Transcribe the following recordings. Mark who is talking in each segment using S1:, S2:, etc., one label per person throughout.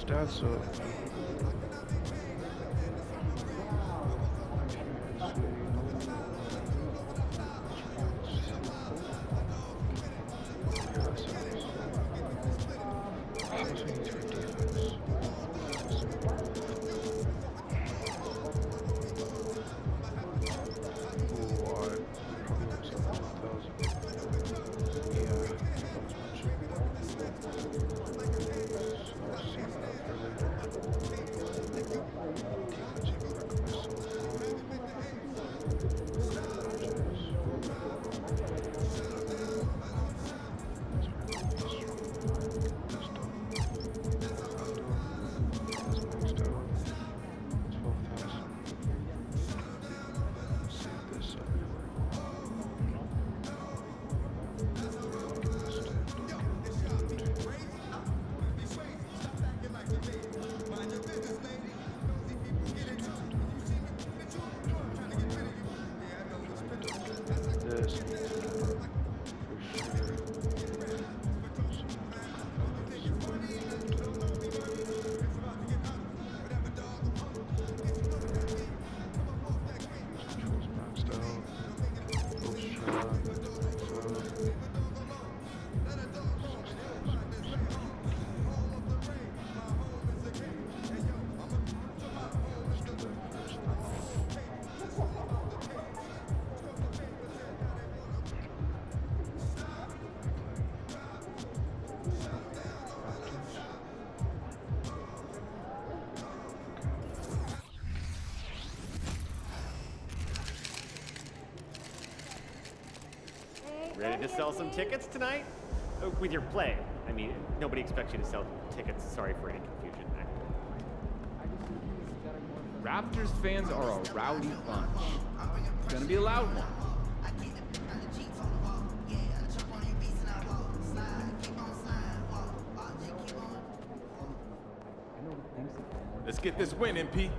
S1: stats up.
S2: Ready to sell some tickets tonight? With your play. I mean, nobody expects you to sell tickets. Sorry for any confusion.
S3: Raptors fans are a rowdy bunch. It's gonna be a loud one. Let's get this win, MP.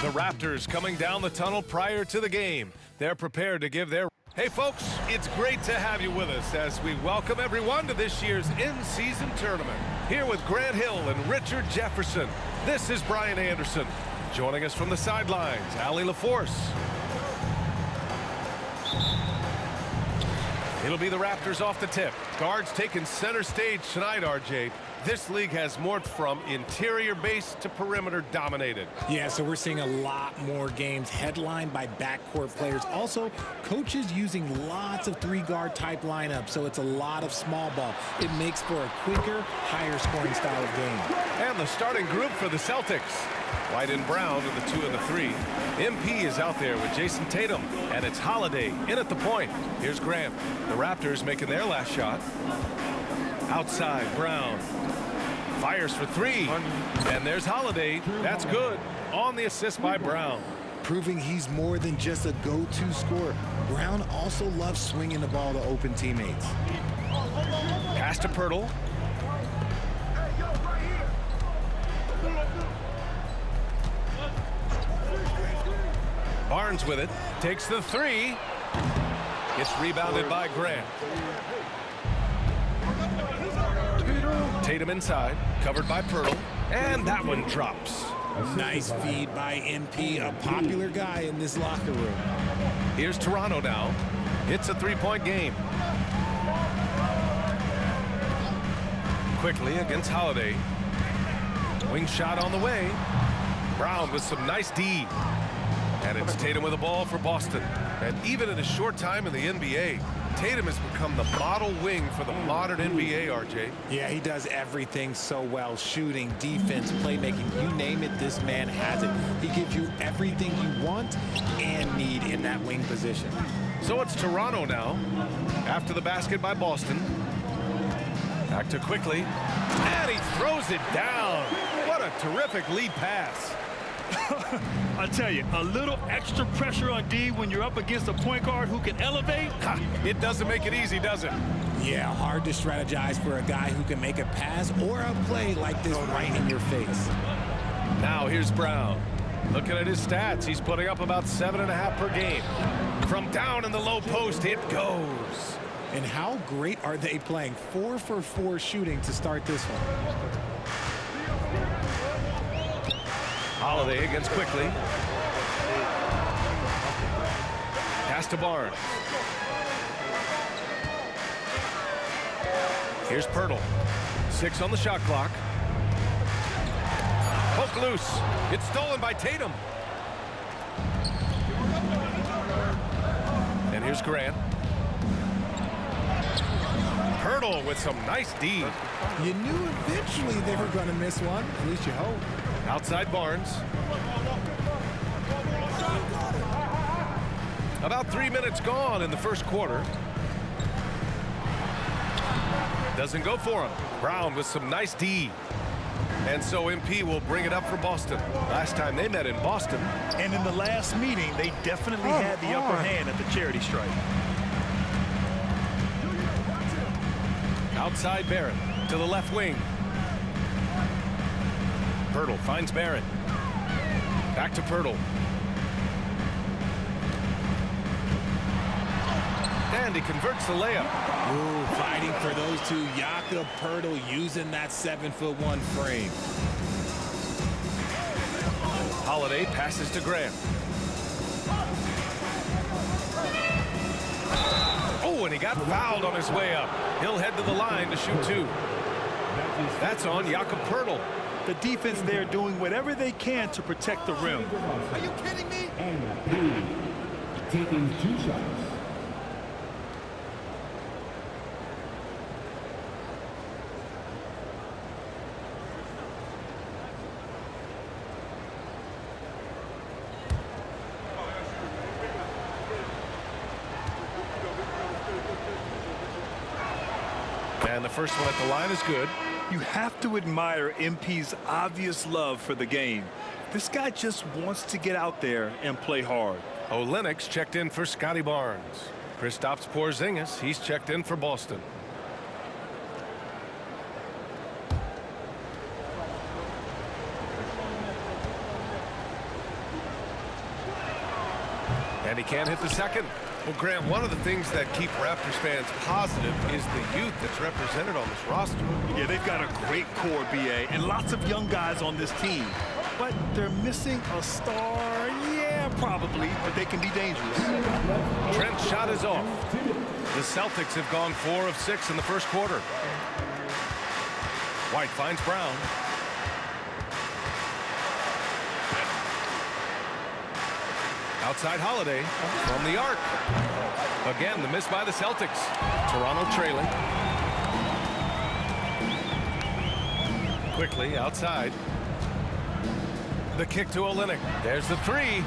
S4: The Raptors coming down the tunnel prior to the game. They're prepared to give their... Hey, folks, it's great to have you with us as we welcome everyone to this year's in-season tournament. Here with Grant Hill and Richard Jefferson, this is Brian Anderson. Joining us from the sidelines, Allie LaForce. It'll be the Raptors off the tip. Guards taking center stage tonight, RJ. This league has morphed from interior base to perimeter dominated.
S5: Yeah, so we're seeing a lot more games headlined by backcourt players. Also, coaches using lots of three-guard type lineups, so it's a lot of small ball. It makes for a quicker, higher-scoring style of game.
S4: And the starting group for the Celtics. White and Brown are the 2 and the 3. MP is out there with Jason Tatum, and it's Holiday in at the point. Here's Grant. The Raptors making their last shot. Outside, Brown. Fires for 3. And there's Holiday. That's good. On the assist by Brown.
S5: Proving he's more than just a go-to scorer. Brown also loves swinging the ball to open teammates.
S4: Pass to Pirtle. Barnes with it. Takes the 3. It's rebounded by Grant. Tatum inside, covered by Pirtle, and that one drops.
S5: Nice feed by MP, a popular guy in this locker room.
S4: Here's Toronto now. It's a three-point game. Quickly against Holiday. Wing shot on the way. Brown with some nice D. And it's Tatum with the ball for Boston. And even in a short time in the NBA, Tatum has become the model wing for the modern NBA, RJ.
S5: Yeah, he does everything so well. Shooting, defense, playmaking, you name it, this man has it. He gives you everything you want and need in that wing position.
S4: So it's Toronto now. After the basket by Boston. Back to Quickly. And he throws it down. What a terrific lead pass.
S1: I tell you, a little extra pressure on D when you're up against a point guard who can elevate.
S4: It doesn't make it easy, does it?
S5: Yeah, hard to strategize for a guy who can make a pass or a play like this right in your face.
S4: Now here's Brown. Looking at his stats, he's putting up about 7.5 per game. From down in the low post, it goes.
S5: And how great are they playing? 4 for 4 shooting to start this one.
S4: Holiday against Quickly. Pass to Barnes. Here's Pirtle. 6 on the shot clock. Poke loose. It's stolen by Tatum. And here's Grant. Pirtle with some nice D.
S5: You knew eventually they were going to miss one. At least you hope.
S4: Outside Barnes. About 3 minutes gone in the first quarter. Doesn't go for him. Brown with some nice D. And so MP will bring it up for Boston. Last time they met in Boston.
S1: And in the last meeting, they definitely had the upper hand at the charity stripe.
S4: Outside Barrett to the left wing. Pirtle finds Barrett. Back to Pirtle. And he converts the layup.
S5: Ooh, fighting for those two. Jakob Pirtle using that 7'1" frame.
S4: Holiday passes to Grant. Oh, and he got fouled on his way up. He'll head to the line to shoot 2. That's on Jakob Pirtle.
S1: The defense there doing whatever they can to protect the rim.
S2: Are you kidding me?
S6: And taking 2 shots.
S4: And the first one at the line is good.
S1: You have to admire MP's obvious love for the game. This guy just wants to get out there and play hard.
S4: Olynyk checked in for Scotty Barnes. Kristaps Porzingis, he's checked in for Boston. And he can't hit the second. Well, Grant, one of the things that keep Raptors fans positive is the youth that's represented on this roster.
S1: Yeah, they've got a great core, BA, and lots of young guys on this team. But they're missing a star, yeah, probably, but they can be dangerous.
S4: Trent's shot is off. The Celtics have gone 4 of 6 in the first quarter. White finds Brown. Outside Holiday from the arc. Again, the miss by the Celtics. Toronto trailing. Quickly outside. The kick to Olynyk. There's the 3.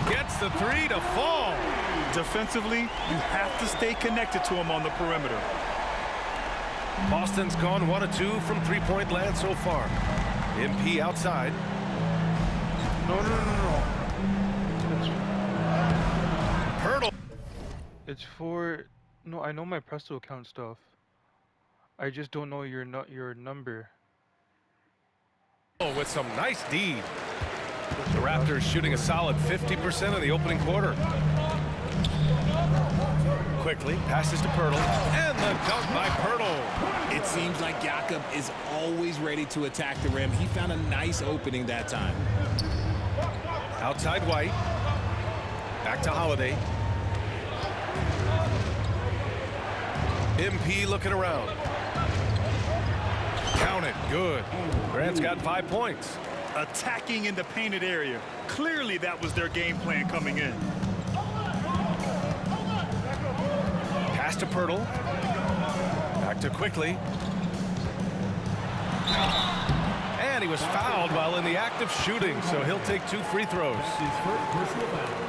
S4: Gets the 3 to fall.
S1: Defensively, you have to stay connected to him on the perimeter.
S4: Boston's gone 1 of 2 from three-point land so far. MP outside.
S7: No.
S4: Pirtle.
S7: It's for... No, I know my Presto account stuff. I just don't know your number.
S4: With some nice D. The Raptors shooting a solid 50% of the opening quarter. quickly, passes to Pirtle, and the dunk by Pirtle.
S5: It seems like Jakob is always ready to attack the rim. He found a nice opening that time.
S4: Outside White. Back to Holiday. MP looking around. Count it. Good. Grant's got 5 points.
S1: Attacking in the painted area. Clearly that was their game plan coming in.
S4: Pass to Pirtle. Back to Quickly. And he was fouled while in the act of shooting, so he'll take 2 free throws.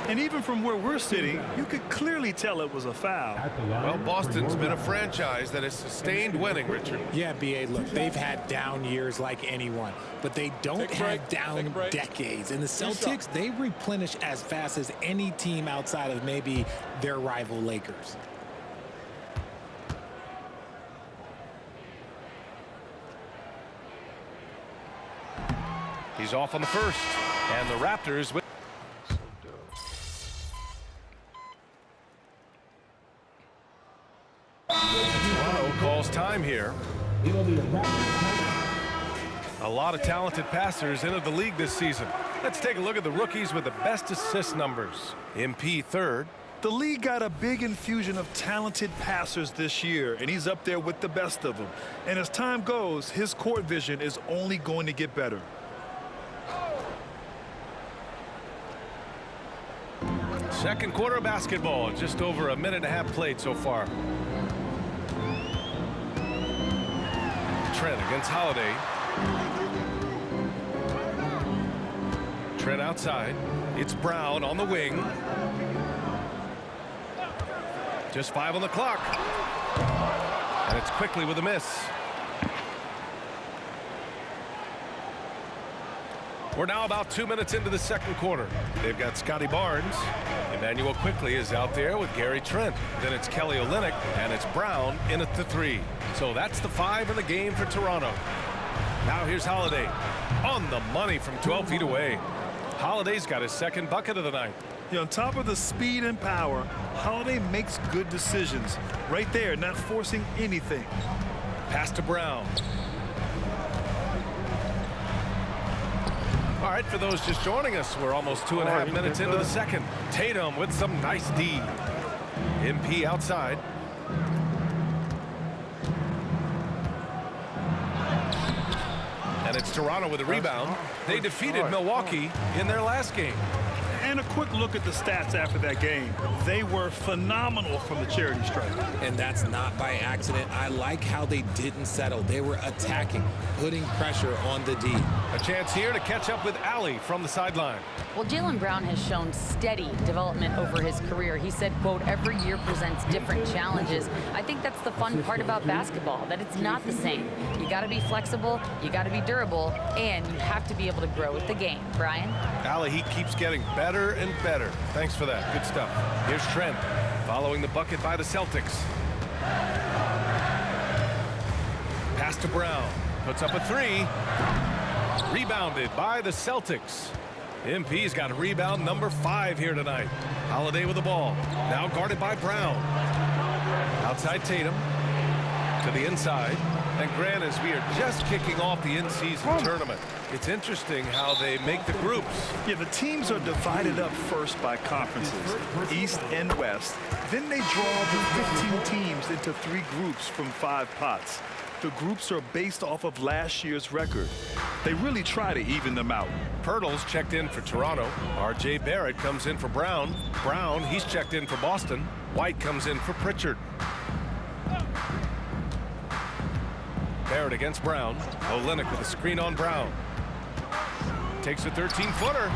S1: And even from where we're sitting, you could clearly tell it was a foul.
S4: Well, Boston's been a franchise that has sustained winning, Richard.
S5: Yeah, B.A., look, they've had down years like anyone, but they don't have down decades. And the Celtics, they replenish as fast as any team outside of maybe their rival Lakers.
S4: He's off on the first, and the Raptors with Toronto calls time here.
S6: It'll be a Raptors timeout.
S4: A lot of talented passers into the league this season. Let's take a look at the rookies with the best assist numbers. MP third.
S1: The league got a big infusion of talented passers this year, and he's up there with the best of them. And as time goes, his court vision is only going to get better.
S4: Second quarter of basketball, just over a minute and a half played so far. Trent against Holiday. Trent outside. It's Brown on the wing. Just 5 on the clock. And it's Quickly with a miss. We're now about 2 minutes into the second quarter. They've got Scotty Barnes. Emmanuel Quickly is out there with Gary Trent. Then it's Kelly Olynyk, and it's Brown in at the 3. So that's the 5 in the game for Toronto. Now here's Holiday on the money from 12 feet away. Holiday's got his second bucket of the night.
S1: On top of the speed and power, Holiday makes good decisions. Right there, not forcing anything.
S4: Pass to Brown. All right, for those just joining us, we're almost 2.5 minutes into the second. Tatum with some nice D. MP outside. And it's Toronto with a rebound. They defeated Milwaukee in their last game.
S1: And a quick look at the stats after that game. They were phenomenal from the charity stripe.
S5: And that's not by accident. I like how they didn't settle. They were attacking, putting pressure on the D.
S4: A chance here to catch up with Allie from the sideline.
S8: Well, Jaylen Brown has shown steady development over his career. He said, quote, every year presents different challenges. I think that's the fun part about basketball, that it's not the same. You got to be flexible, you got to be durable, and you have to be able to grow with the game. Brian?
S4: Allie, he keeps getting better and better. Thanks for that. Good stuff. Here's Trent following the bucket by the Celtics. Pass to Brown. Puts up a 3. Rebounded by the Celtics. MP's got rebound number 5 here tonight. Holiday with the ball. Now guarded by Brown. Outside Tatum. To the inside. And Grant, as we are just kicking off the in-season tournament, it's interesting how they make the groups.
S1: Yeah, the teams are divided up first by conferences, East and West. Then they draw the 15 teams into 3 groups from 5 pots. The groups are based off of last year's record. They really try to even them out.
S4: Pirtle's checked in for Toronto. R.J. Barrett comes in for Brown. Brown, he's checked in for Boston. White comes in for Pritchard. Barrett against Brown. Olynyk with a screen on Brown. Takes a 13-footer.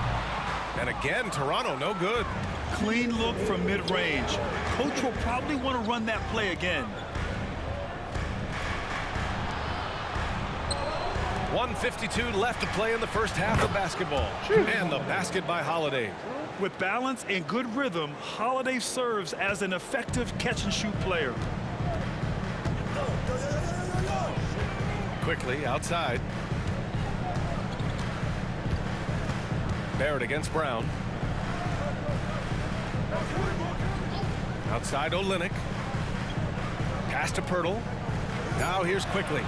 S4: And again, Toronto no good.
S1: Clean look from mid-range. Coach will probably want to run that play again.
S4: 1:52 left to play in the first half of basketball. And the basket by Holiday.
S1: With balance and good rhythm, Holiday serves as an effective catch-and-shoot player.
S4: Quickly outside. Barrett against Brown. Outside Olynyk. Pass to Pirtle. Now here's Quickly.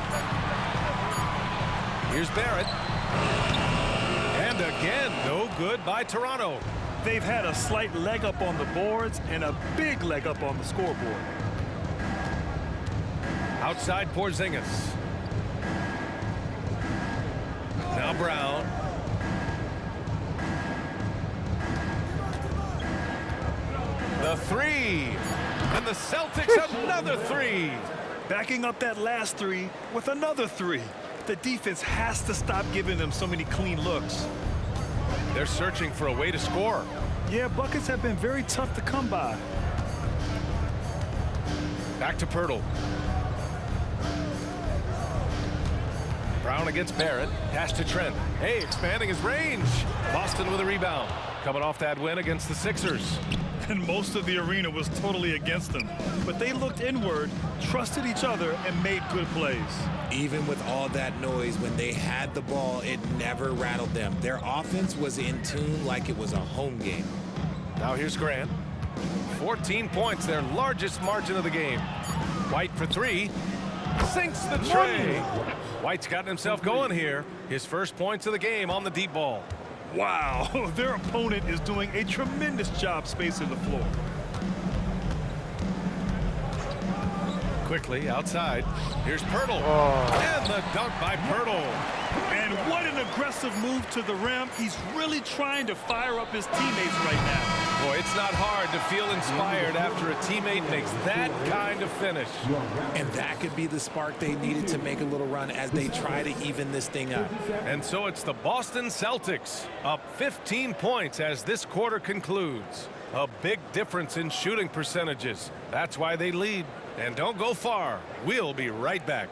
S4: Here's Barrett. And again, no good by Toronto.
S1: They've had a slight leg up on the boards and a big leg up on the scoreboard.
S4: Outside Porzingis. Now Brown. The three. And the Celtics another three.
S1: Backing up that last three with another three. The defense has to stop giving them so many clean looks.
S4: They're searching for a way to score.
S1: Yeah, buckets have been very tough to come by.
S4: Back to Pirtle. Brown against Barrett. Pass to Trent. Hey, expanding his range. Boston with a rebound. Coming off that win against the Sixers.
S1: And most of the arena was totally against them. But they looked inward, trusted each other, and made good plays.
S5: Even with all that noise, when they had the ball, it never rattled them. Their offense was in tune like it was a home game.
S4: Now here's Grant. 14 points, their largest margin of the game. White for three. Sinks the tray. White's gotten himself going here. His first points of the game on the deep ball.
S1: Wow, their opponent is doing a tremendous job spacing the floor.
S4: Quickly outside. Here's Pirtle. And the dunk by Pirtle.
S1: And what an aggressive move to the rim. He's really trying to fire up his teammates right now.
S4: Boy, it's not hard to feel inspired after a teammate makes that kind of finish.
S5: And that could be the spark they needed to make a little run as they try to even this thing up.
S4: And so it's the Boston Celtics up 15 points as this quarter concludes. A big difference in shooting percentages. That's why they lead. And don't go far. We'll be right back.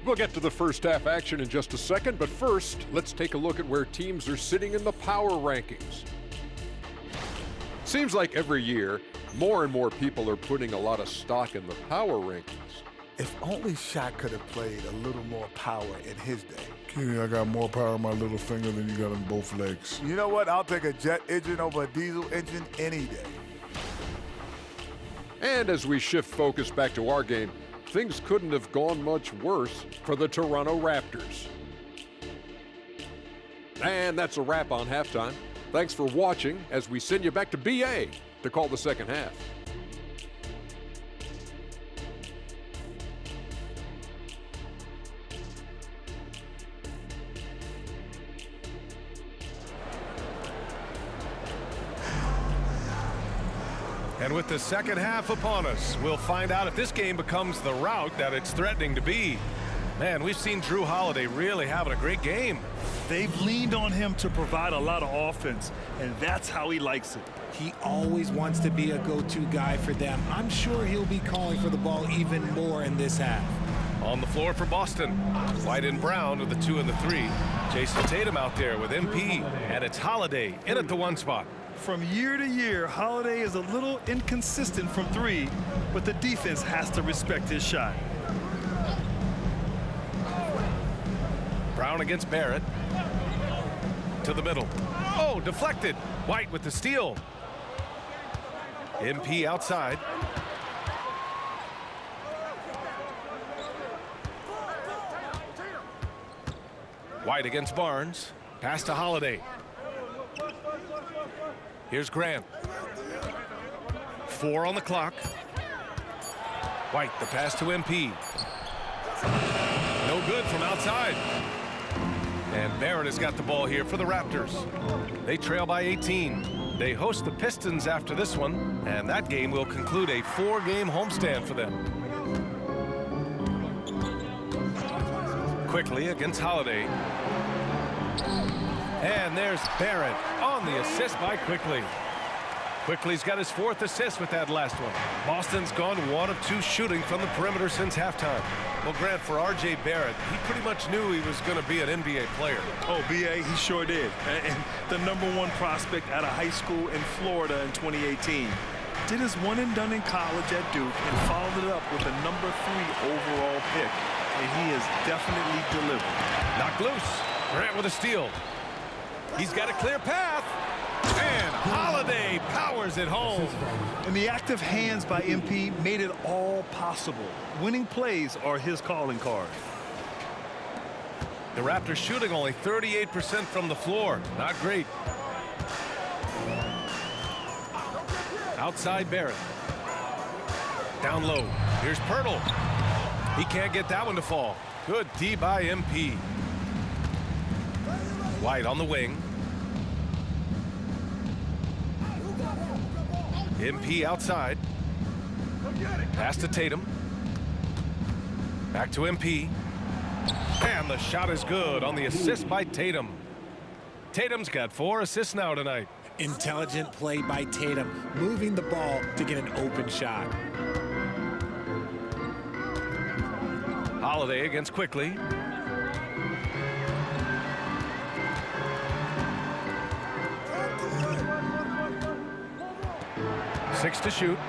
S9: We'll get to the first half action in just a second, but first, let's take a look at where teams are sitting in the power rankings. Seems like every year, more and more people are putting a lot of stock in the power rankings.
S10: If only Shaq could have played a little more power in his day.
S11: Kenny, I got more power in my little finger than you got in both legs.
S10: You know what? I'll take a jet engine over a diesel engine any day.
S9: And as we shift focus back to our game, things couldn't have gone much worse for the Toronto Raptors. And that's a wrap on halftime. Thanks for watching as we send you back to BA to call the second half.
S4: And with the second half upon us, we'll find out if this game becomes the rout that it's threatening to be. Man, we've seen Jrue Holiday really having a great game.
S1: They've leaned on him to provide a lot of offense, and that's how he likes it.
S5: He always wants to be a go-to guy for them. I'm sure he'll be calling for the ball even more in this half.
S4: On the floor for Boston, White and Brown with the 2 and the 3. Jason Tatum out there with MP, and it's Holiday in at the 1 spot.
S1: From year to year, Holiday is a little inconsistent from 3, but the defense has to respect his shot.
S4: Brown against Barrett. To the middle. Oh, deflected. White with the steal. MP outside. White against Barnes. Pass to Holiday. Here's Grant. 4 on the clock. White, the pass to MP. No good from outside. And Barrett has got the ball here for the Raptors. They trail by 18. They host the Pistons after this one, and that game will conclude a 4-game homestand for them. Quickly against Holiday. And there's Barrett on the assist by Quickly. Quickly's got his 4th assist with that last one. Boston's gone 1 of 2 shooting from the perimeter since halftime. Well, Grant, for R.J. Barrett, he pretty much knew he was going to be an NBA player.
S1: Oh, B.A., he sure did. And the #1 prospect out of high school in Florida in 2018. Did his one and done in college at Duke and followed it up with a #3 overall pick. And he has definitely delivered.
S4: Knocked loose. Grant with a steal. He's got a clear path. And Holiday powers it home.
S1: And the active hands by MP made it all possible. Winning plays are his calling card.
S4: The Raptors shooting only 38% from the floor. Not great. Outside Barrett. Down low. Here's Pirtle. He can't get that one to fall. Good D by MP. White on the wing. MP outside. Pass to Tatum. Back to MP. And the shot is good on the assist by Tatum. Tatum's got 4 assists now tonight.
S5: Intelligent play by Tatum, moving the ball to get an open shot.
S4: Holiday against Quickly. Six to shoot.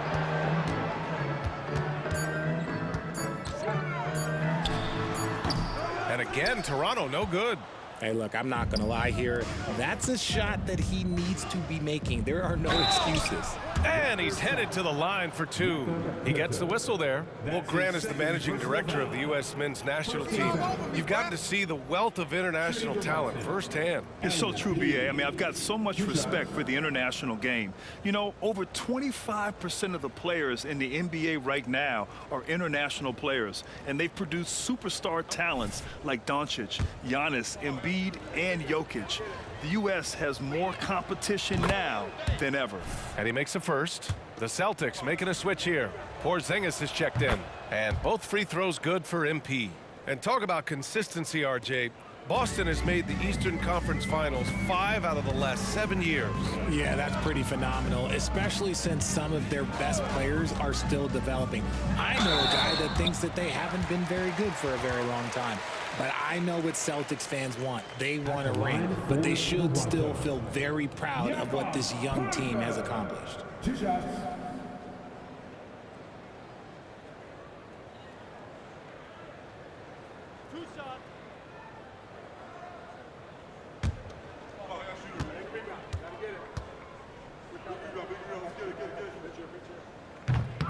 S4: And again, Toronto, no good.
S5: Hey, look, I'm not going to lie here. That's a shot that he needs to be making. There are no excuses.
S4: And he's headed to the line for 2. He gets the whistle there. Well, Grant is the managing director of the U.S. men's national team. You've gotten to see the wealth of international talent firsthand.
S1: It's so true, B.A. I mean, I've got so much respect for the international game. You know, over 25% of the players in the NBA right now are international players, and they've produced superstar talents like Doncic, Giannis, Embiid, and Jokic. The U.S. has more competition now than ever.
S4: And he makes a first. The Celtics making a switch here. Porzingis is checked in. And both free throws good for MP. And talk about consistency, RJ. Boston has made the Eastern Conference Finals 5 out of the last 7 years.
S5: Yeah, that's pretty phenomenal, especially since some of their best players are still developing. I know a guy that thinks that they haven't been very good for a very long time. But I know what Celtics fans want. They want a ring, but they should still feel very proud of what this young team has accomplished.
S6: 2 shots.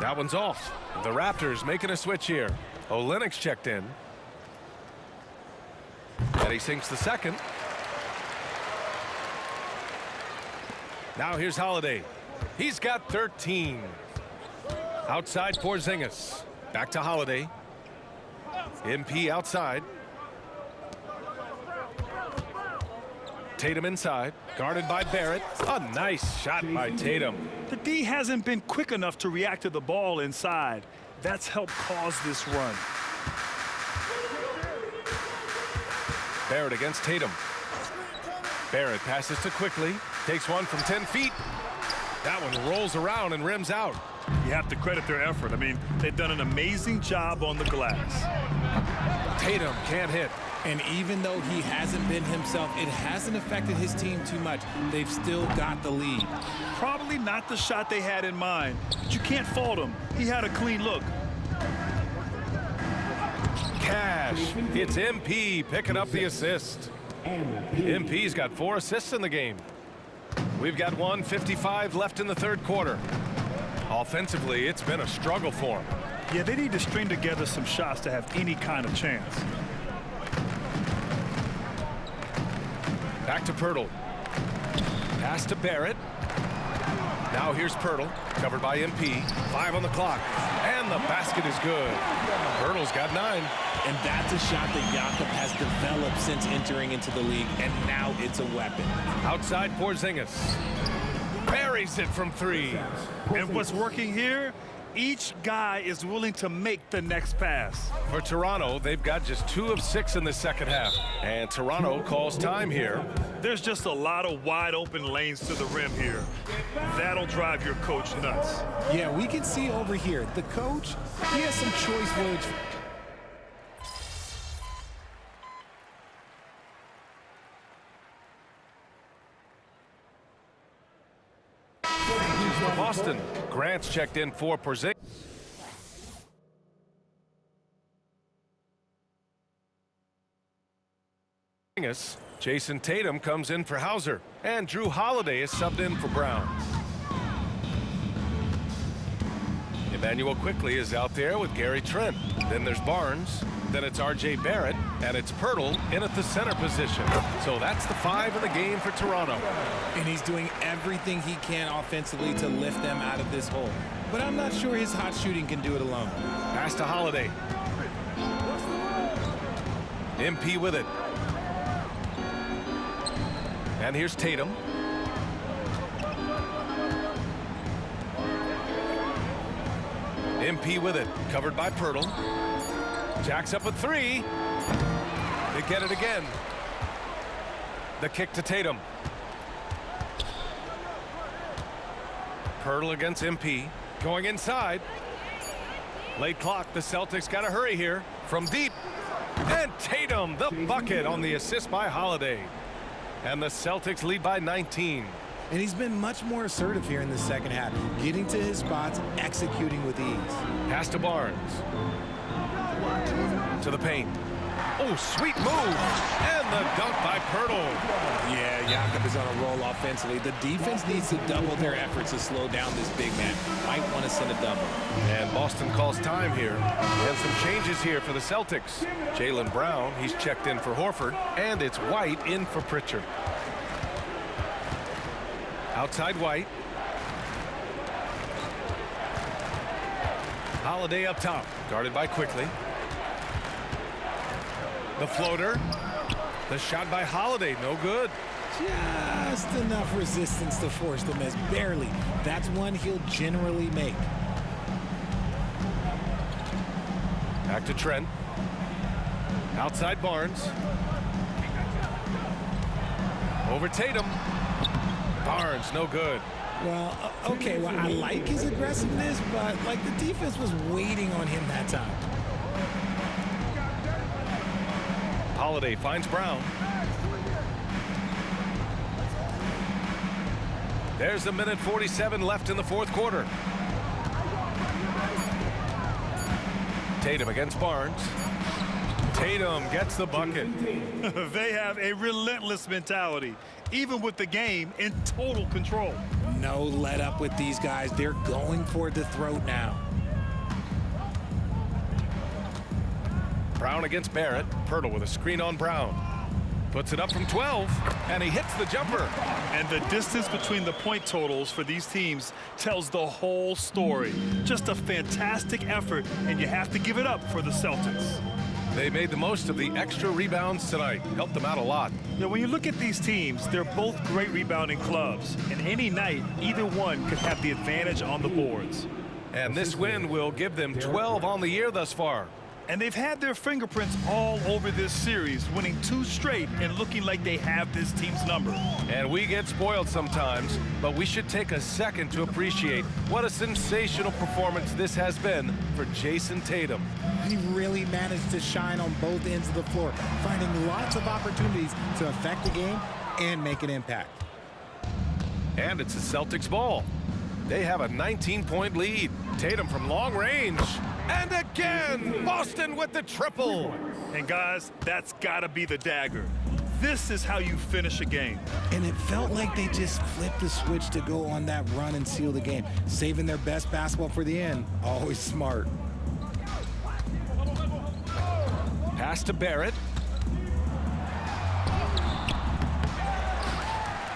S4: That one's off. The Raptors making a switch here. Olenek's checked in. And he sinks the second. Now here's Holiday. He's got 13. Outside Porzingis. Back to Holiday. MP outside. Tatum inside. Guarded by Barrett. A nice shot by Tatum.
S1: The D hasn't been quick enough to react to the ball inside. That's helped cause this run.
S4: Barrett against Tatum. Barrett passes to Quickly. Takes one from 10 feet. That one rolls around and rims out.
S1: You have to credit their effort. I mean, they've done an amazing job on the glass.
S4: Tatum can't hit.
S5: And even though he hasn't been himself, it hasn't affected his team too much. They've still got the lead.
S1: Probably not the shot they had in mind, but you can't fault him. He had a clean look.
S4: Cash. It's MP picking up the assist. MP's got 4 assists in the game. We've got 1:55 left in the third quarter. Offensively, it's been a struggle for him.
S1: Yeah, they need to string together some shots to have any kind of chance.
S4: Back to Pirtle. Pass to Barrett. Now here's Pirtle, covered by MP. 5 on the clock, and the basket is good. Pirtle's got 9.
S5: And that's a shot that Jakob has developed since entering into the league, and now it's a weapon.
S4: Outside Porzingis. Buries it from 3.
S1: And what's working here Each guy is willing to make the next pass.
S4: For Toronto, they've got just 2 of 6 in the second half. And Toronto calls time here.
S1: There's just a lot of wide open lanes to the rim here. That'll drive your coach nuts.
S5: Yeah, we can see over here, the coach, he has some choice words.
S4: For Boston, Grant's checked in for Porzingis. Jason Tatum comes in for Hauser, and Drew Holiday is subbed in for Brown. Emmanuel Quickley is out there with Gary Trent. Then there's Barnes. Then it's R.J. Barrett, and it's Pirtle in at the center position. So that's the 5 in the game for Toronto.
S5: And he's doing everything he can offensively to lift them out of this hole. But I'm not sure his hot shooting can do it alone.
S4: Pass to Holiday. MP with it. And here's Tatum. MP with it, covered by Pirtle. Jacks up a 3. They get it again. The kick to Tatum. Pirtle against MP. Going inside. Late clock. The Celtics got to hurry here. From deep. And Tatum, the bucket on the assist by Holiday. And the Celtics lead by 19.
S5: And he's been much more assertive here in the second half, getting to his spots, executing with ease.
S4: Pass to Barnes. To the paint. Oh, sweet move. And the dunk by Pirtle.
S5: Yeah, Jakob is on a roll offensively. The defense needs to double their efforts to slow down this big man. Might want to send a double.
S4: And Boston calls time here. And some changes here for the Celtics. Jaylen Brown, he's checked in for Horford. And it's White in for Pritchard. Outside White. Holiday up top, guarded by Quickley. The floater. The shot by Holiday, no good.
S5: Just enough resistance to force the miss, barely. That's one he'll generally make.
S4: Back to Trent. Outside Barnes. Over Tatum. Barnes, no good.
S5: Well, okay, well, I like his aggressiveness, but like the defense was waiting on him that time.
S4: Holiday finds Brown. There's a minute 47 left in the fourth quarter. Tatum against Barnes. Tatum gets the bucket.
S1: They have a relentless mentality, even with the game in total control.
S5: No let up with these guys. They're going for the throat now.
S4: Brown against Barrett. Pirtle with a screen on Brown. Puts it up from 12, and he hits the jumper.
S1: And the distance between the point totals for these teams tells the whole story. Just a fantastic effort, and you have to give it up for the Celtics.
S4: They made the most of the extra rebounds tonight. Helped them out a lot.
S1: Yeah, when you look at these teams, they're both great rebounding clubs. And any night, either one could have the advantage on the boards.
S4: And this win will give them 12 on the year thus far.
S1: And they've had their fingerprints all over this series, winning 2 straight and looking like they have this team's number.
S4: And we get spoiled sometimes, but we should take a second to appreciate what a sensational performance this has been for Jason Tatum.
S5: He really managed to shine on both ends of the floor, finding lots of opportunities to affect the game and make an impact.
S4: And it's the Celtics ball. They have a 19-point lead. Tatum from long range. And again, Boston with the triple.
S1: And guys, that's got to be the dagger. This is how you finish a game.
S5: And it felt like they just flipped the switch to go on that run and seal the game. Saving their best basketball for the end. Always smart.
S4: Pass to Barrett.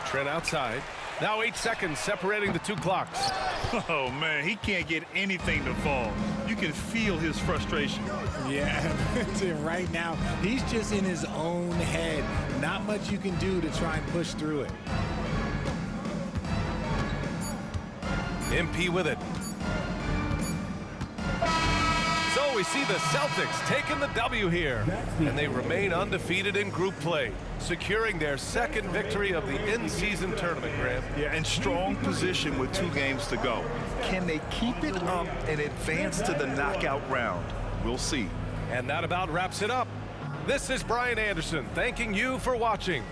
S4: Trent outside. Now 8 seconds separating the 2 clocks.
S1: Oh, man, he can't get anything to fall. You can feel his frustration.
S5: Yeah, right now, he's just in his own head. Not much you can do to try and push through it.
S4: MP with it. we see the Celtics taking the W here. And they remain undefeated in group play, securing their second victory of the in-season tournament, Graham.
S1: Yeah, in strong position with 2 games to go. Can they keep it up and advance to the knockout round? We'll see.
S4: And that about wraps it up. This is Brian Anderson thanking you for watching.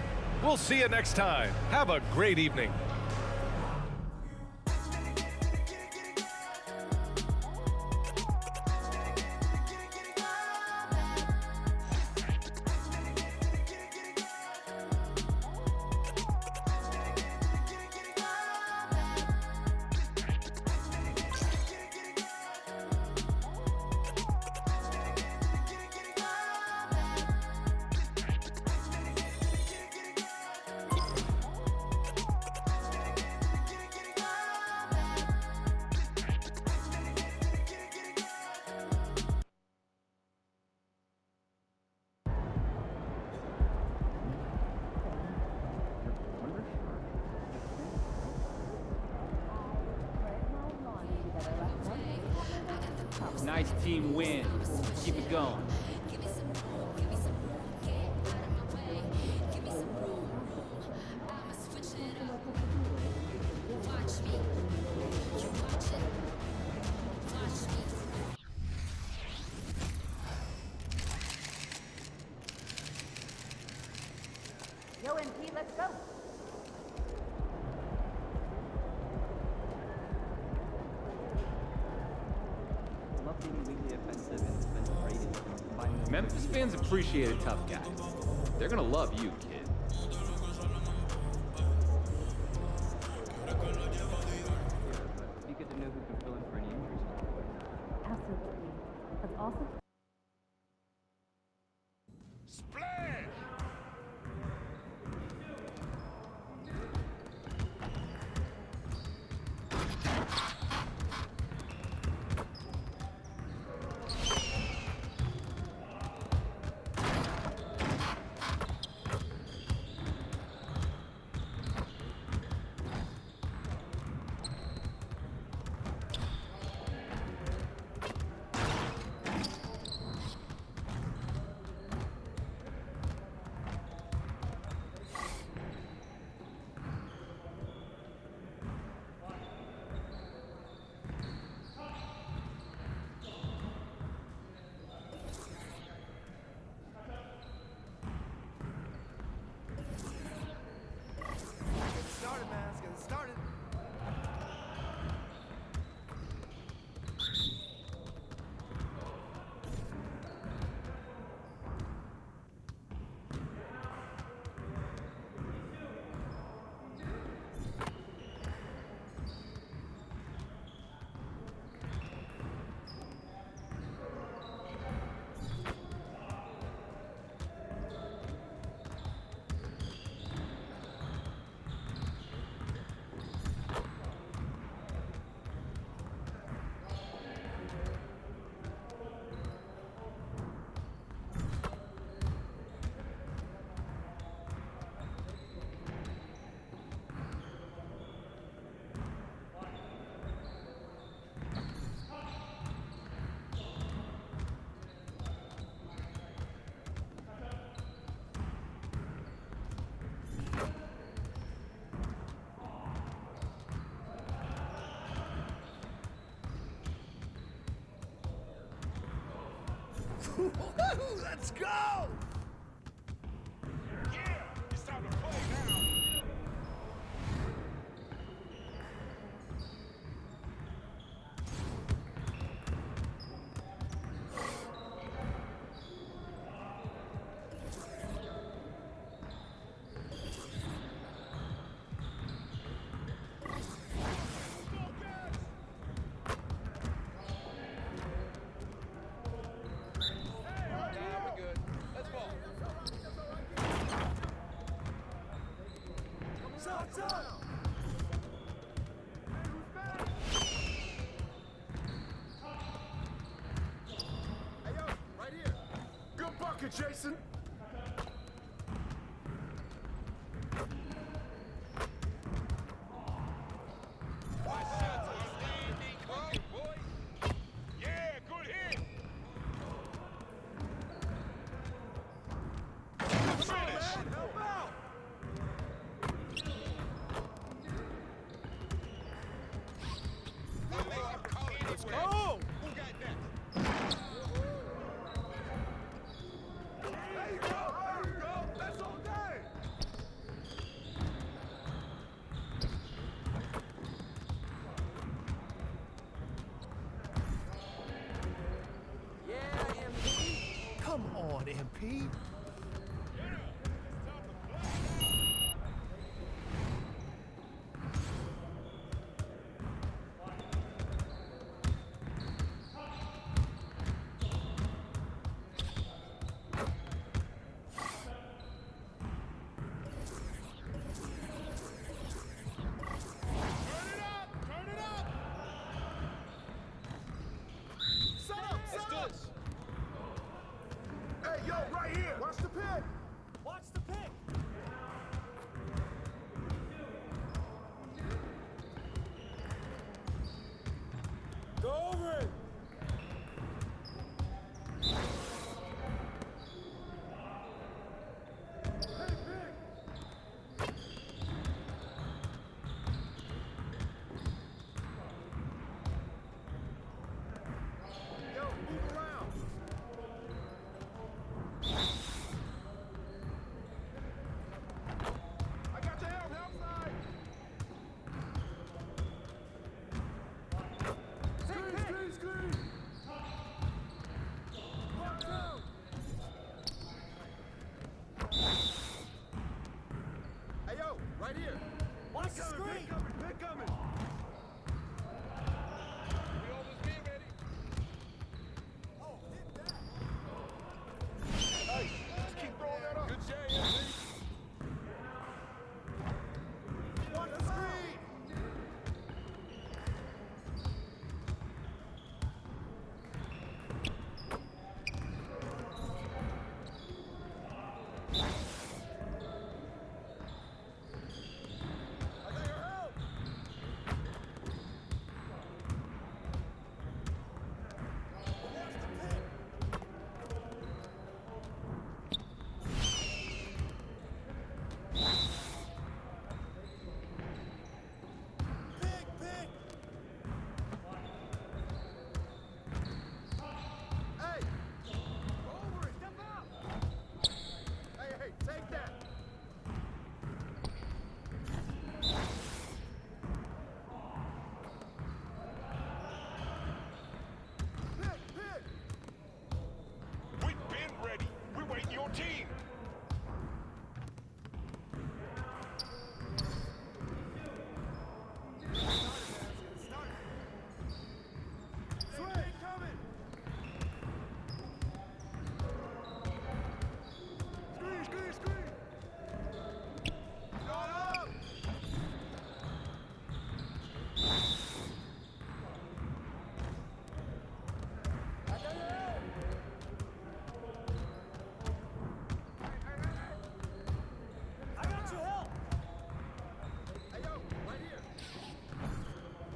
S4: We'll see you next time. Have a great evening.
S3: Nice team win. Keep it going.
S12: Yo, MP, let's go.
S3: Memphis fans appreciate a tough guy. They're gonna love you, kid.
S13: Be good to know who can fill in for any injuries.
S12: Absolutely. Let's also...
S10: Let's go! Yeah, it's time to play now. Jason. Yeah, good hit.
S14: Right here. Watch the screen. Pick coming. We almost be ready. Oh, hit that. Hey, just keep throwing that up. Good share, MP. Watch the screen.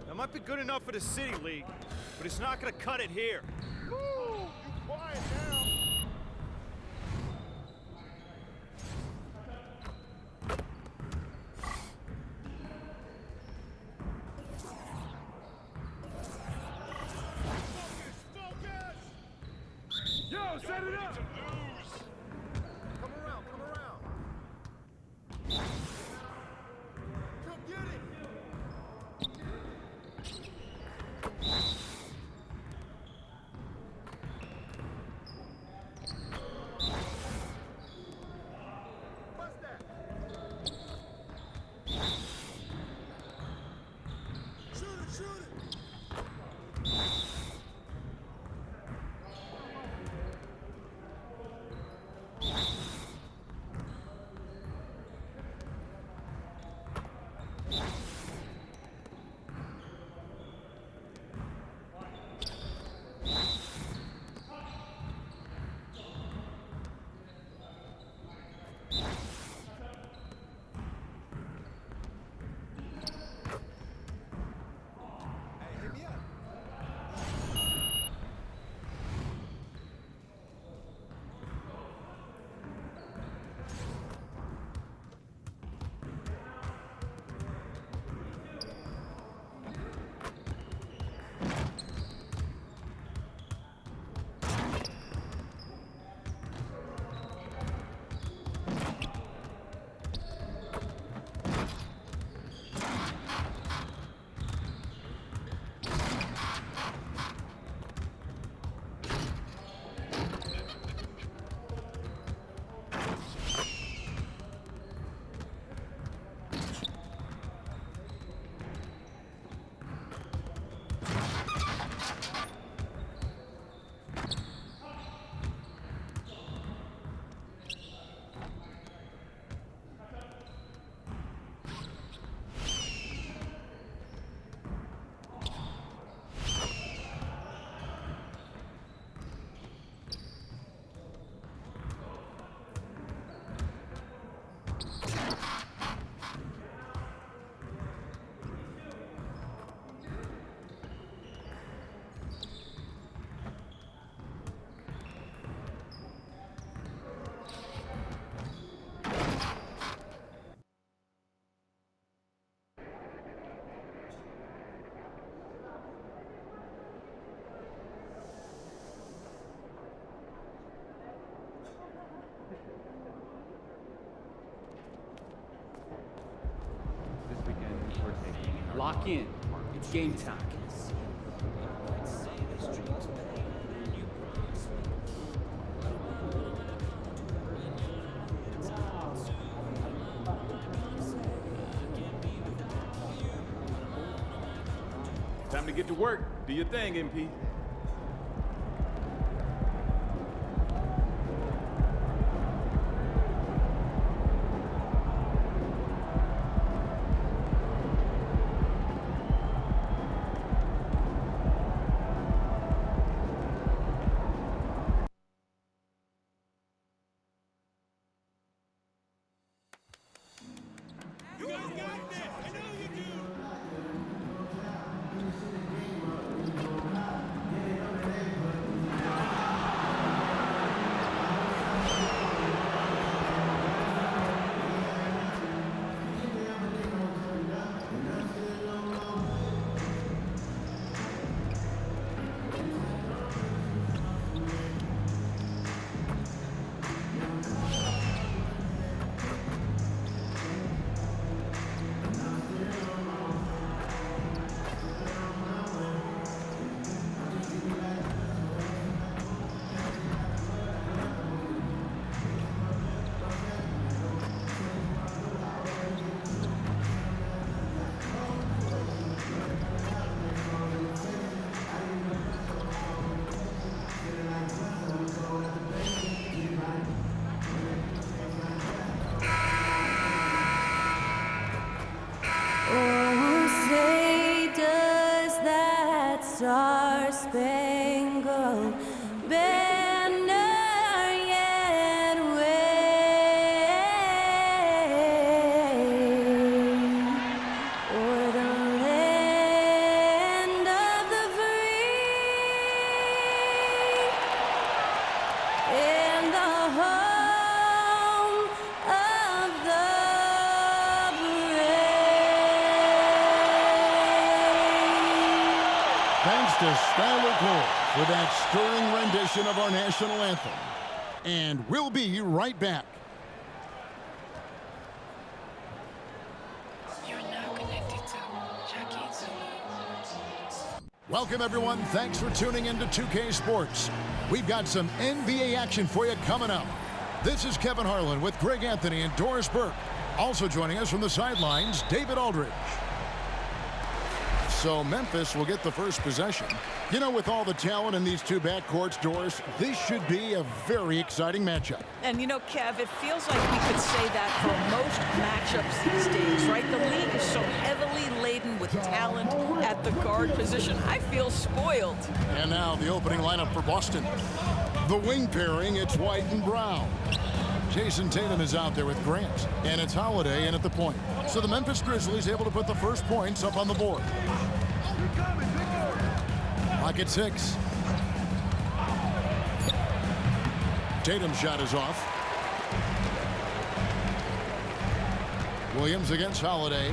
S15: That might be good enough for the City League, but it's not going to cut it here.
S14: Woo! You quiet now. Yo, set it up! Come around, come around. Come get it! What's that? Shoot it, shoot it!
S13: Lock in. It's game time.
S16: Time to get to work. Do your thing, MP.
S17: Star-Spangled Banner yet wave o'er the land of the free and the home of the
S18: Thanks to Skylar Cole for that stirring rendition of our national anthem. And we'll be right back.
S19: You're now connected to Jackie Zulu.
S18: Welcome, everyone. Thanks for tuning in to 2K Sports. We've got some NBA action for you coming up. This is Kevin Harlan with Greg Anthony and Doris Burke. Also joining us from the sidelines, David Aldridge. So Memphis will get the first possession. You know, with all the talent in these two backcourts, Doris, this should be a very exciting matchup.
S20: And you know, Kev, it feels like we could say that for most matchups these days, right? The league is so heavily laden with talent at the guard position. I feel spoiled.
S18: And now the opening lineup for Boston. The wing pairing, it's White and Brown. Jason Tatum is out there with Grant, and it's Holiday in at the point. So the Memphis Grizzlies able to put the first points up on the board. Clock at 6. Tatum's shot is off. Williams against Holiday.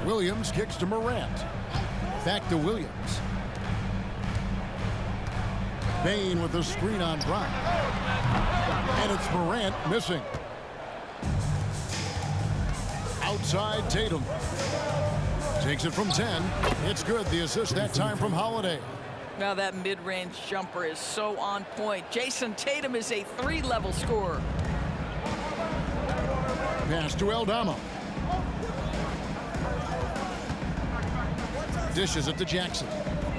S18: Williams kicks to Morant. Back to Williams. Bain with the screen on Brown. And it's Morant missing. Outside Tatum. Takes it from 10. It's good. The assist that time from Holiday.
S20: Now that mid-range jumper is so on point. Jason Tatum is a 3-level scorer.
S18: Pass to Aldama. Dishes it to Jackson.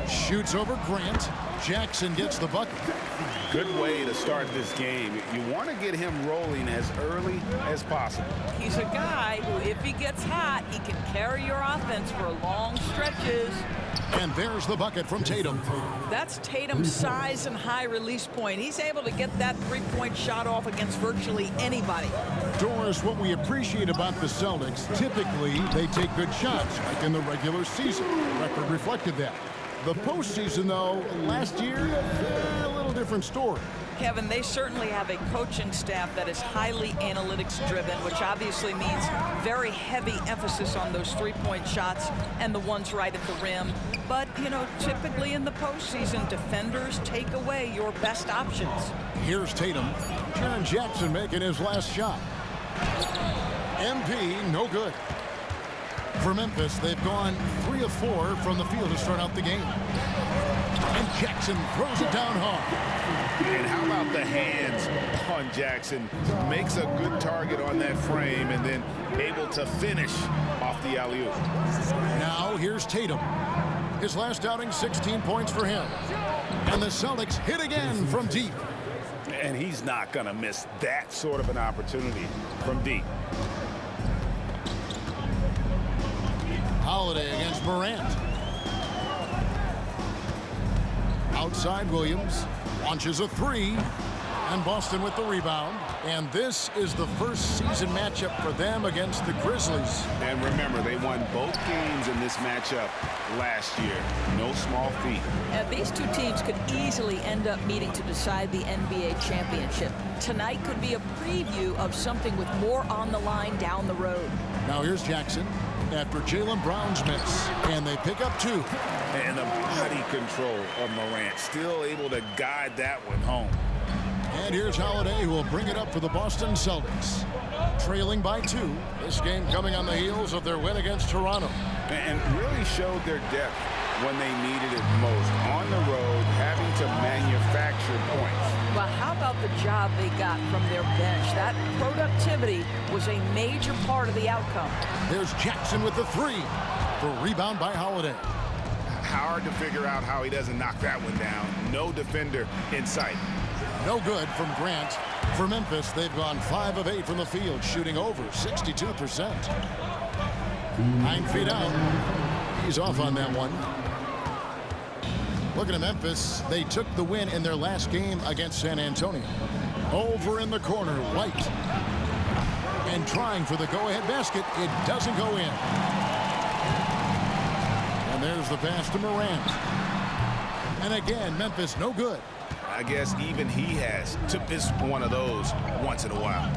S18: Shoots over Grant. Jackson gets the bucket.
S21: Good way to start this game. You want to get him rolling as early as possible.
S20: He's a guy who, if he gets hot, he can carry your offense for long stretches.
S18: And there's the bucket from Tatum.
S20: That's Tatum's size and high release point. He's able to get that three-point shot off against virtually anybody.
S18: Doris, what we appreciate about the Celtics, typically they take good shots, like in the regular season. The record reflected that. The postseason, though, last year, a little different story.
S20: Kevin, they certainly have a coaching staff that is highly analytics-driven, which obviously means very heavy emphasis on those three-point shots and the ones right at the rim. But, you know, typically in the postseason, defenders take away your best options.
S18: Here's Tatum. Jaren Jackson making his last shot. MP, no good. For Memphis, they've gone 3 of 4 from the field to start out the game. And Jackson throws it down hard.
S21: And how about the hands on Jackson? Makes a good target on that frame and then able to finish off the alley-oop.
S18: Now here's Tatum. His last outing, 16 points for him. And the Celtics hit again from deep.
S21: And he's not going to miss that sort of an opportunity from deep.
S18: Holiday against Morant. Outside Williams. Launches a three. And Boston with the rebound. And this is the first season matchup for them against the Grizzlies.
S21: And remember, they won both games in this matchup last year. No small feat.
S20: And these two teams could easily end up meeting to decide the NBA championship. Tonight could be a preview of something with more on the line down the road.
S18: Now here's Jackson after Jaylen Brown's miss. And they pick up two.
S21: And the body control of Morant, still able to guide that one home.
S18: And here's Holiday, who will bring it up for the Boston Celtics. Trailing by 2. This game coming on the heels of their win against Toronto.
S21: And really showed their depth when they needed it most. On the road, having to manufacture points.
S20: Well, how about the job they got from their bench? That productivity was a major part of the outcome.
S18: There's Jackson with the 3. The rebound by Holiday.
S21: Hard to figure out how he doesn't knock that one down. No defender in sight.
S18: No good from Grant. For Memphis, they've gone 5 of 8 from the field, shooting over 62%. 9 feet out. He's off on that one. Looking at Memphis, they took the win in their last game against San Antonio. Over in the corner, White. And trying for the go-ahead basket. It doesn't go in. And there's the pass to Morant. And again, Memphis no good.
S21: I guess even he has to miss one of those once in a while.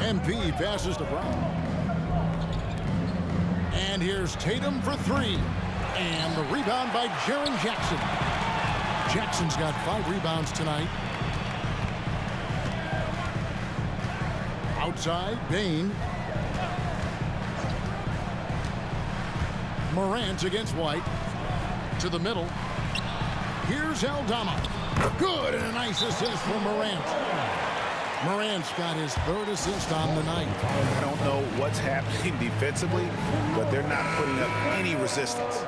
S18: MP passes to Brown. And here's Tatum for 3. And the rebound by Jaren Jackson. Jackson's got 5 rebounds tonight. Outside, Bane. Morant against White. To the middle. Here's Aldama. Good, and a nice assist from Morant. Morant's got his 3rd assist on the night.
S21: I don't know what's happening defensively, but they're not putting up any resistance.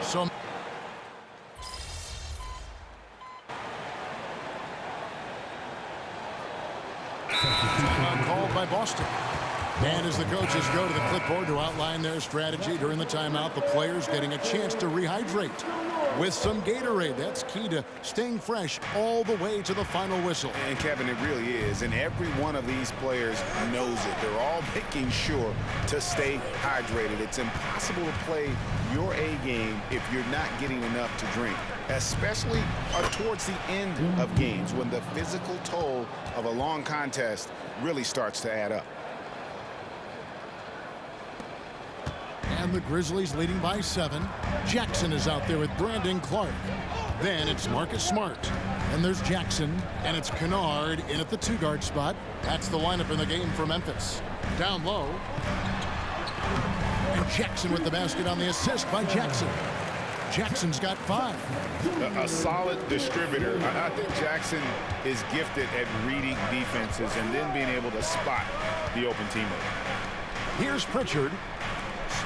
S18: So called by Boston. And as the coaches go to the clipboard to outline their strategy during the timeout, the players getting a chance to rehydrate with some Gatorade. That's key to staying fresh all the way to the final whistle.
S21: And Kevin, it really is. And every one of these players knows it. They're all making sure to stay hydrated. It's impossible to play your A game if you're not getting enough to drink, especially towards the end of games when the physical toll of a long contest really starts to add up.
S18: And the Grizzlies leading by 7. Jackson is out there with Brandon Clark. Then it's Marcus Smart. And there's Jackson. And it's Kennard in at the 2-guard spot. That's the lineup in the game for Memphis. Down low. And Jackson with the basket on the assist by Jackson. Jackson's got 5.
S21: A solid distributor. I think Jackson is gifted at reading defenses and then being able to spot the open teammate.
S18: Here's Pritchard.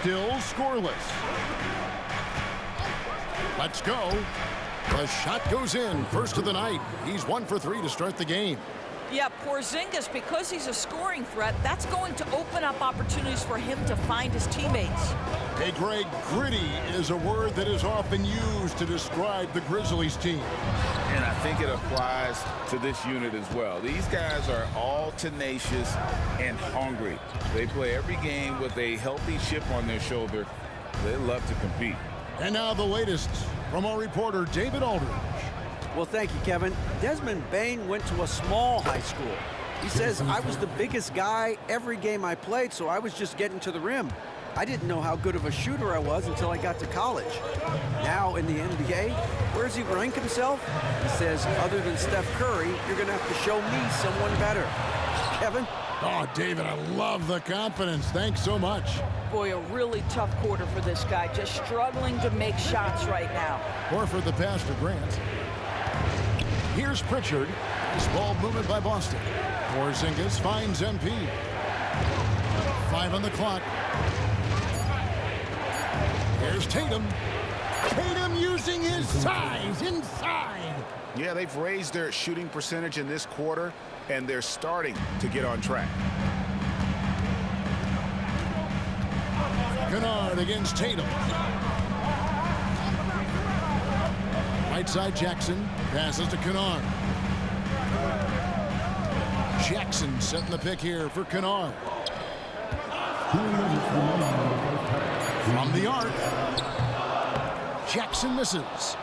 S18: Still scoreless. Let's go. The shot goes in. First of the night. He's 1 for 3 to start the game.
S20: Yeah, Porzingis, because he's a scoring threat, that's going to open up opportunities for him to find his teammates.
S18: Hey, Greg, gritty is a word that is often used to describe the Grizzlies team.
S21: And I think it applies to this unit as well. These guys are all tenacious and hungry. They play every game with a healthy chip on their shoulder. They love to compete.
S18: And now the latest from our reporter, David Aldridge.
S2: Well, thank you, Kevin. Desmond Bane went to a small high school. He says, I was the biggest guy every game I played, so I was just getting to the rim. I didn't know how good of a shooter I was until I got to college. Now in the NBA, where does he rank himself? He says, other than Steph Curry, you're going to have to show me someone better. Kevin,
S18: Oh, David, I love the confidence. Thanks so much.
S20: Boy, a really tough quarter for this guy. Just struggling to make shots right now.
S18: Horford the pass to Grant. Here's Pritchard. This ball movement by Boston. Porzingis finds MP. 5 on the clock. Here's Tatum. Tatum using his size inside.
S21: Yeah, they've raised their shooting percentage in this quarter, and they're starting to get on track.
S18: Kennard against Tatum. Right side Jackson passes to Kennard. Jackson setting the pick here for Kennard. From the arc. Jackson misses.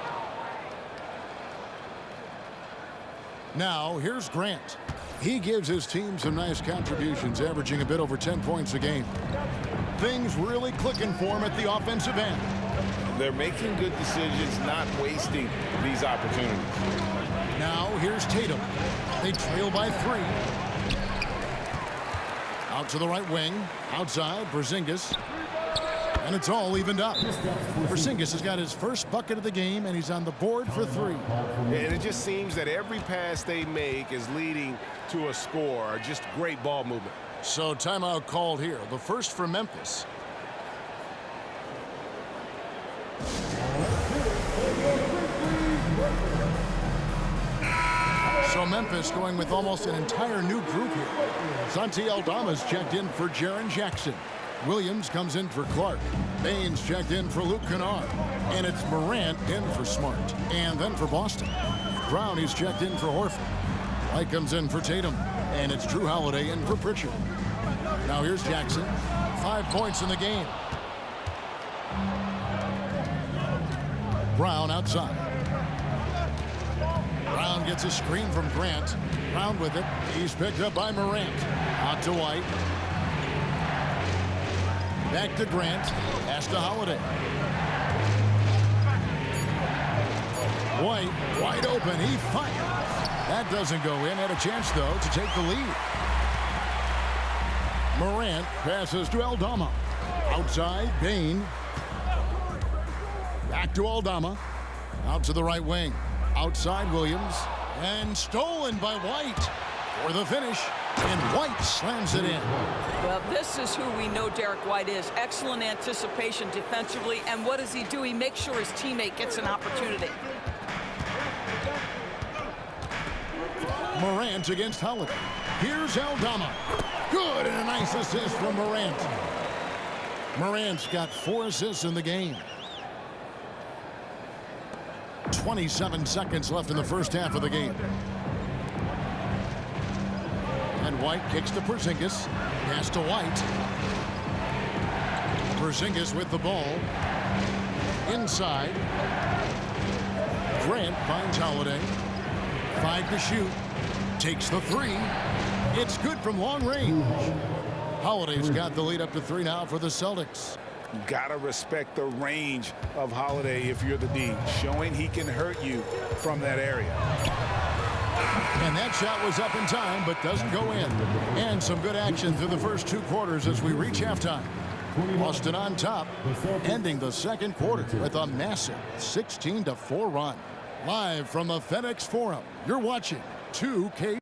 S18: Now here's Grant. He gives his team some nice contributions, averaging a bit over 10 points a game. Things really clicking for him at the offensive end.
S21: They're making good decisions, not wasting these opportunities.
S18: Now here's Tatum. They trail by 3. Out to the right wing. Outside, Porzingis. And it's all evened up. Porzingis has got his first bucket of the game, and he's on the board for 3.
S21: And it just seems that every pass they make is leading to a score. Just great ball movement.
S18: So timeout called here. The first for Memphis. So Memphis going with almost an entire new group here. Santi Aldama's checked in for Jaren Jackson. Williams comes in for Clark. Baines checked in for Luke Kennard. And it's Morant in for Smart. And then for Boston, Brown is checked in for Horford. White comes in for Tatum. And it's Drew Holiday in for Pritchard. Now here's Jackson. 5 points in the game. Brown outside. Brown gets a screen from Grant. Brown with it. He's picked up by Morant. Out to White. Back to Grant. Pass to Holiday. White wide open. He fires. That doesn't go in. Had a chance, though, to take the lead. Morant passes to Aldama. Outside, Bane. Back to Aldama. Out to the right wing. Outside, Williams. And stolen by White for the finish. And White slams it in.
S20: Well, this is who we know Derek White is. Excellent anticipation defensively. And what does he do? He makes sure his teammate gets an opportunity.
S18: Morant against Holiday. Here's Aldama. Good, and a nice assist from Morant. Morant's got 4 assists in the game. 27 seconds left in the first half of the game. And White kicks to Porzingis. Pass to White. Porzingis with the ball. Inside. Grant finds Holiday. 5 to shoot. Takes the 3. It's good from long range. Holiday's got the lead up to 3 now for the Celtics.
S21: You gotta respect the range of Holiday if you're the D, showing he can hurt you from that area.
S18: And that shot was up in time, but doesn't go in. And some good action through the first 2 quarters as we reach halftime. Boston on top, ending the second quarter with a massive 16-4 run. Live from the FedEx Forum, you're watching 2K.